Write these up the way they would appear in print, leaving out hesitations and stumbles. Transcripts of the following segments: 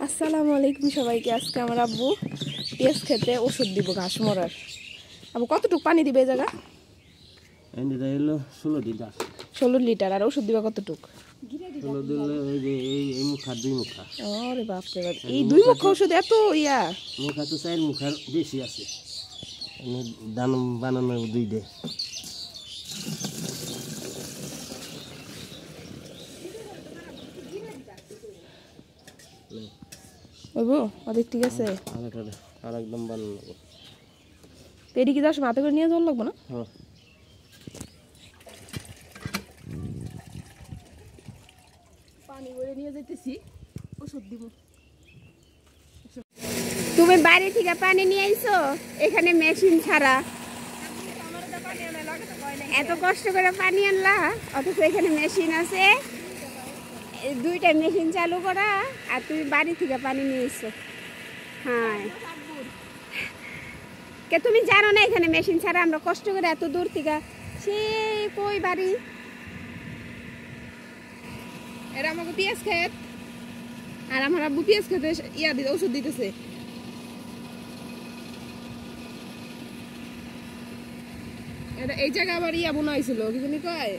আসসালামু আলাইকুম সবাইকে। আজকে আমার আব্বু পেঁয়াজ খেতে ওষুধ দিব, ঘাস মরার। আব্বু কতটুকু পানি দিবে এই জায়গা? 16 লিটার। আর ওষুধ দিবা কতটুকু? ওরে বাপরে বাপ, এই 2 মুখা ওষুধ এত ইয়া? মুখা তো 4 মুখার বেশি আছে, দান বানানো 2 দে। ওইবো অধিক ঠিক আছে। আর একদম বানানো তো এদিকে যাস মাথা করে নিয়ে জল লাগবো না? হ্যাঁ। পানি করে নিয়ে যাইতেছি, ওষুধ দিব। তুমি বাড়ি থেকে পানি নিয়ে আইছো? এখানে মেশিন ছাড়া এত কষ্ট করে পানি আনলা, অথচ এখানে মেশিন আছে, 2টা মেশিন চালু করা, আর তুমি বাড়ি থেকে পানি নিয়ে এসছো। হ্যাঁ, কে তুমি জানো না এখানে মেশিন ছাড়া আমরা কষ্ট করে এত দূর থেকে সে কই বাড়ি? এরা আমাকে পেঁয়াজ খেত, আর আমার আব্বু পেঁয়াজ খেতে ইয়া দিতে ওষুধ দিতেছে। এই জায়গা আবার ইয়া বোনা হয়েছিল, কি জানি কয়,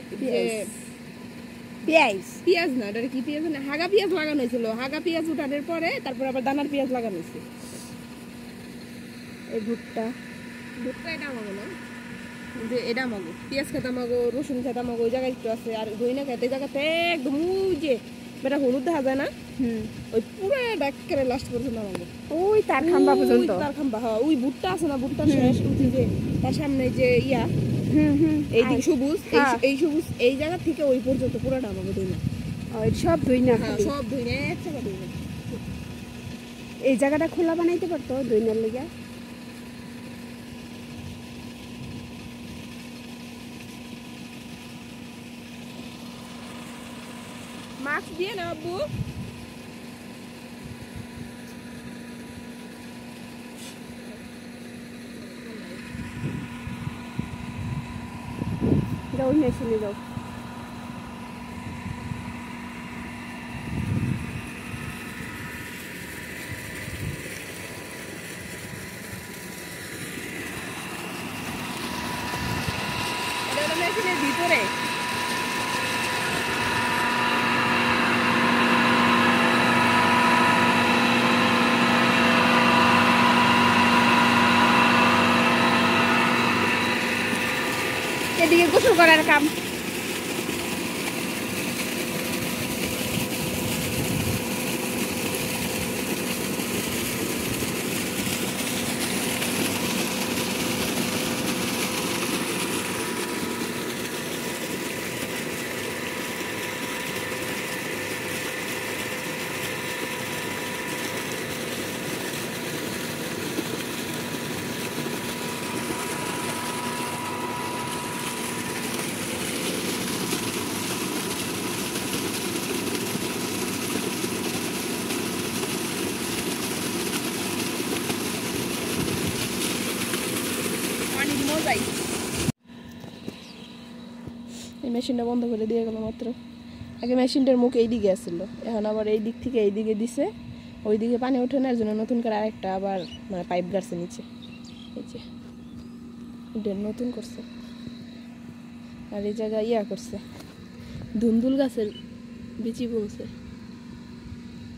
পেঁয়াজ না, এটা কি পেঁয়াজ না, হাগা পেঁয়াজ লাগানো হয়েছিল। হাগা পেঁয়াজ উঠানোর পরে তারপর আবার দানার পেঁয়াজ লাগানো হয়েছে। এই ভুট্টা এটা আমাগো না, যে এটা আমাগো পেঁয়াজ খেতে আমাগো, রসুন খেতে আমাগো, ওই জায়গায় একটু আছে। আর ধইনা খেতে এই জায়গাতে একদম ওই যে বেটা হলুদ দেখা যায় না, ওই পুরো ডাক্কারে লাস্ট পর্যন্ত আমাগো, ওই তার খাম্বা পর্যন্ত। তার খাম্বা, হ্যাঁ। ওই ভুট্টা আছে না, ভুট্টা শেষ উঠি যে তার সামনে যে ইয়া, এইদিকে সবুজ, এই সবুজ, এই জায়গা থেকে ওই পর্যন্ত পুরোটা আমাকে ধইনা। সব ধইনা, সব ধইনা এক জায়গা ধইনা। এই জায়গাটা খোলা বানাইতে পারতো ধইনার লেগে। মাস্ক দিয়ে না আব্বু? যাও মেশিনে যাও। এটা মেশিনের ভিতরে। এদিকে গোসল করার কাম। এই মেশিনটা বন্ধ করে দিয়ে গেল মাত্র। আগে মেশিনটার মুখ এই দিকে আসছিল, এখন আবার এই দিক থেকে এই দিকে দিছে, ওই দিকে পানি ওঠে না, এর জন্য নতুন করে আরেকটা আবার মানে পাইপ গাড়ছে নিচে, এই যে এটা নতুন করছে। আর এই জায়গায় ইয়া করছে, ধুন্দুল গাছের বিচি বলছে।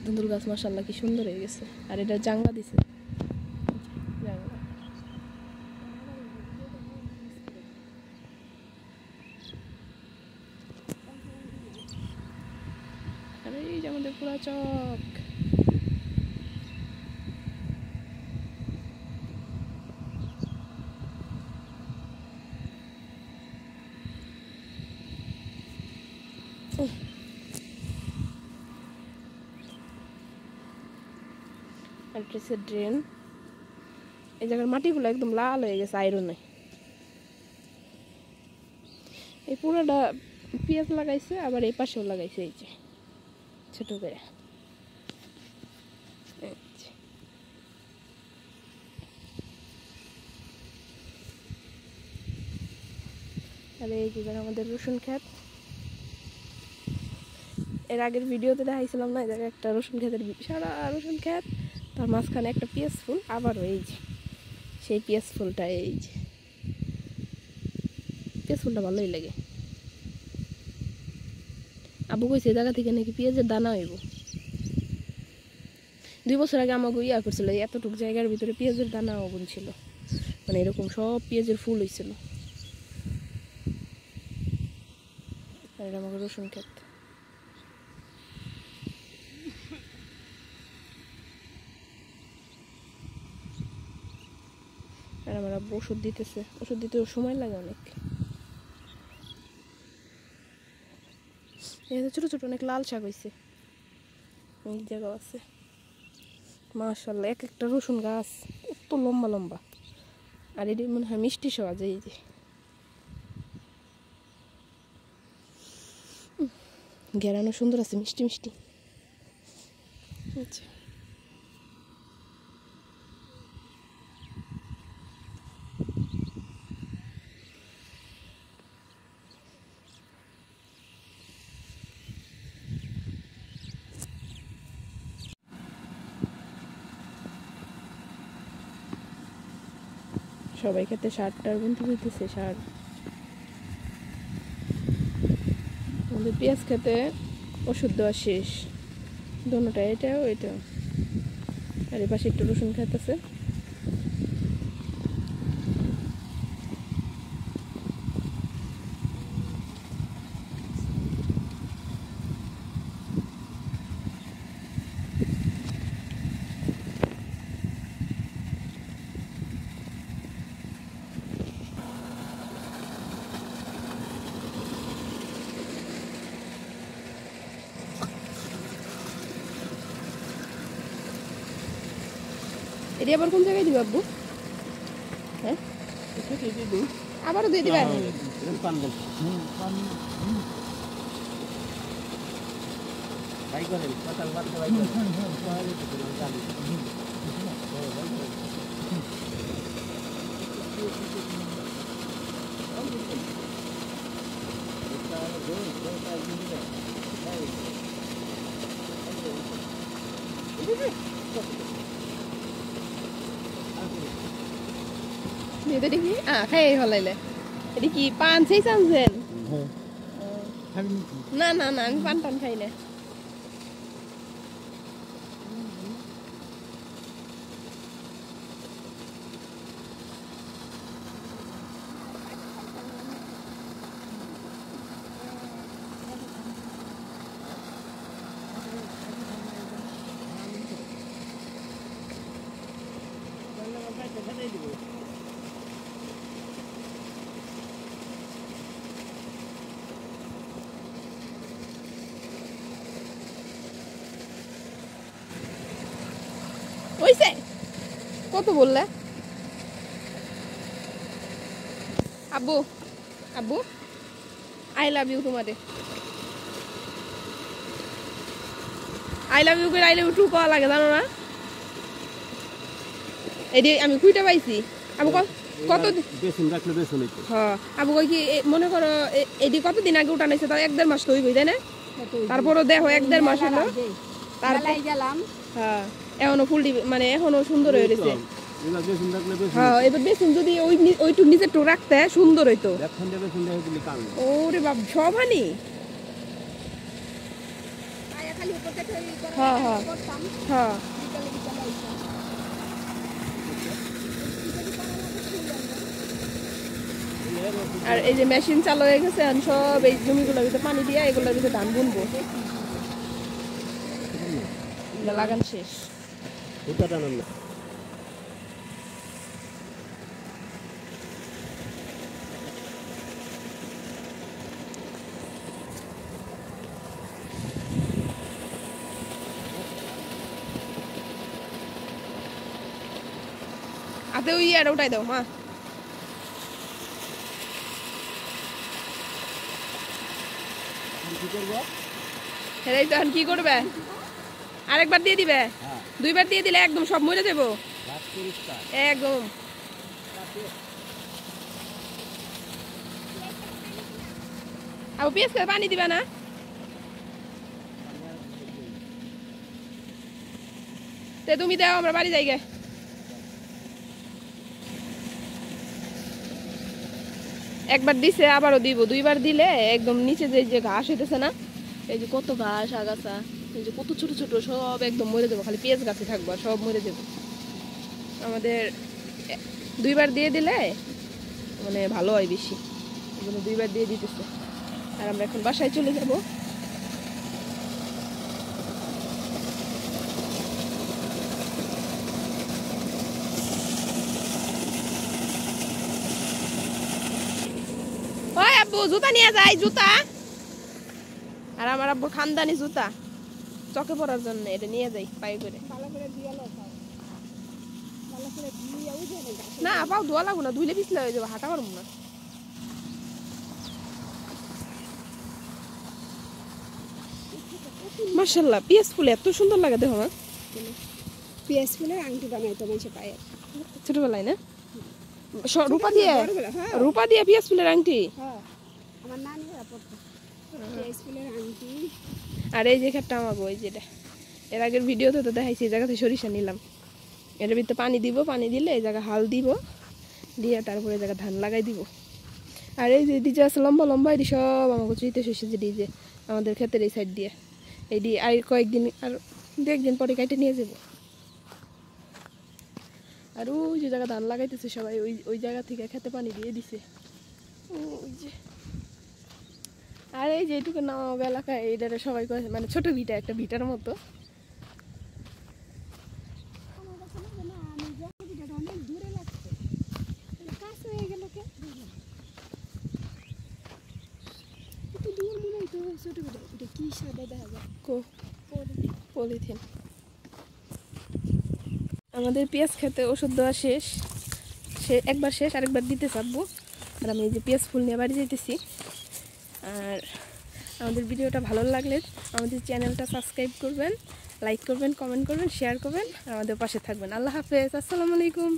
ধুন্দুল গাছ মাশাআল্লাহ কি সুন্দর হয়ে গেছে। আর এটা জাঙ্গা দিছে, জাঙ্গা। আর এই যে আমাদের পুরা চক। আর এটা হচ্ছে ড্রেন। এই জায়গার মাটিগুলো একদম লাল হয়ে গেছে আয়রনে। এই পুরোটা পেঁয়াজ লাগাইছে, আবার এই পাশেও লাগাইছে, এই যে ছোট করে। আর এই যে আমাদের রসুন ক্ষেত, এর আগের ভিডিওতে দেখাইছিলাম না, এই জায়গায় একটা রসুন ক্ষেতের সারা রসুন ক্ষেত, তার মাঝখানে একটা পেঁয়াজ ফুল, আবারও এই যে সেই পেঁয়াজ ফুলটা, এই যে পেঁয়াজ ফুলটা ভালোই লাগে। আবু কইছে এই জায়গা থেকে নাকি পেঁয়াজের দানা হইব। 2 বছর আগে আমাকে ইয়া করছিল, এতটুকু জায়গার ভিতরে পেঁয়াজের দানা ওগুন ছিল, মানে এরকম সব পেঁয়াজের ফুল হয়েছিল। আর এটা আমাকে রসুন ক্ষেত। আর আমার আব্বু ওষুধ দিতেছে, ওষুধ দিতে সময় লাগে অনেক। এখানে ছোট ছোট অনেক লাল শাক হয়েছে, অনেক জায়গা আছে মাশাআল্লাহ। এক একটা রসুন গাছ কত লম্বা লম্বা, আর এটি মনে হয় মিষ্টি সওয়া যায়। এই যে ঘেরানো সুন্দর আছে, মিষ্টি মিষ্টি। আচ্ছা সবাই খেতে সারটার বুনতে হইতেছে। সার আমাদের পেঁয়াজ খেতে ওষুধ দেওয়া শেষ, দোনোটা, এটাও এটাও। আর এই পাশে একটু রসুন খেতেছে। এটি আবার কোন জায়গায় দিবে আব্বু? হ্যাঁ আবারও দিয়ে দিবেন? এটা কি খাই হলাইলে? এটা কি পান সেই চানছেন? না না না, আমি পান টান খাই না। ওইছে কত বললে আব্বু? আব্বু আই লাভ ইউ তোমারে। আই লাভ ইউ করে আই লাভ ইউ টু কল লাগে জানো না? এডি আমি কুইটা পাইছি। আবু কত বেসন রাখলে বেসন হইতো। হ্যাঁ আবু কই কি মনে করো এডি কতদিন আগে উঠানাইছে, তাও 1-1.5 মাস তো হইবই তাই না? তারপরও দেখো 1-1.5 মাস হলো, তারপর গেলাম। হ্যাঁ এখনো ফুল মানে এখনো সুন্দর হয়ে রয়েছে। হ্যাঁ এবার বেসন যদি ওইটুক নিচে টুক রাখতে সুন্দর হইতো। ওরে বাপ সবানি। হ্যাঁ হ্যাঁ হ্যাঁ আর এই যে মেশিন চালু হয়ে গেছে, সব এই জমিগুলোর ভিতরে পানি দিয়ে এগুলোর ভিতরে ধান বুনবো। লাগান শেষ। আতে ওই আর উঠাই দাও মা। হেরাই তখন কি করবে? আরেকবার দিয়ে দিবে? 2 বার দিয়ে দিলে একদম সব মরে যাবো একদম। আবু পেঁয়াজ পানি দিবা না? তে তুমি দাও আমরা বাড়ি যাই গে। একবার দিছে আবারও দিব, দুইবার দিলে একদম নিচে যে ঘাস হইতেছে না, এই যে কত ঘাস আগাছা, এই যে কত ছোট ছোট সব একদম মরে যাবো, খালি পেঁয়াজ গাছে থাকবো আর সব মরে যাবো। আমাদের দুইবার দিয়ে দিলে মানে ভালো হয় বেশি, এগুলো দুইবার দিয়ে দিতেছে। আর আমরা এখন বাসায় চলে যাব। ওই আব্বু জুতা নিয়ে যাই, জুতা। আর আমার আব্বুর খানদানি জুতা চকে পড়ার জন্য, এটা নিয়ে যাই পায়ে করে। না পাও ধোয়া লাগবো না, ধুইলে পিছলে হয়ে যাবো, হাঁটা পারবো না। মাশাআল্লাহ পিয়াজ ফুল এত সুন্দর লাগে, দেখো না পেঁয়াজ ফুলের আংটি বানাইতো মানুষে পায়ে ছোটবেলায় না, রূপা দিয়ে হ্যাঁ রূপা দিয়ে পিয়াজ ফুলের আংটি। হ্যাঁ আমার নানিরা পড়তো পেঁয়াজ ফুলের আংটি। আর এই যে ক্ষেতটা আমাকে, ওই যেটা এর আগের ভিডিওতে তো দেখাইছি, এই জায়গাতে সরিষা নিলাম, এটার ভিতরে পানি দিব, পানি দিলে এই জায়গা হাল দিব, দিয়ে তারপরে এই জায়গা ধান লাগাই দিব। আর এই যে দিকে আছে লম্বা লম্বা, এটি সব আমাকে চুইতে শস্য, যেটি যে আমাদের ক্ষেতের এই সাইড দিয়ে, এটি আর কয়েকদিন আর দু একদিন পরে কেটে নিয়ে যাব। আর ওই যে জায়গা ধান লাগাইতেছে সবাই, ওই ওই জায়গা থেকে খেতে পানি দিয়ে দিছে ওই যে। আর এই যে এইটুকু নাও এলাকায় এইটারে সবাই মানে ছোট ভিটা, একটা ভিটার মতো। পলিথিন। আমাদের পেঁয়াজ খেতে ওষুধ দেওয়া শেষ, একবার শেষ, আরেকবার দিতে চাপবো। আর আমি এই যে পেঁয়াজ ফুল নিয়ে বাড়ি যেতেছি। আর আমাদের ভিডিওটা ভালো লাগলে আমাদের চ্যানেলটা সাবস্ক্রাইব করবেন, লাইক করবেন, কমেন্ট করবেন, শেয়ার করবেন, আর আমাদের পাশে থাকবেন। আল্লাহ হাফেজ, আসসালামু আলাইকুম।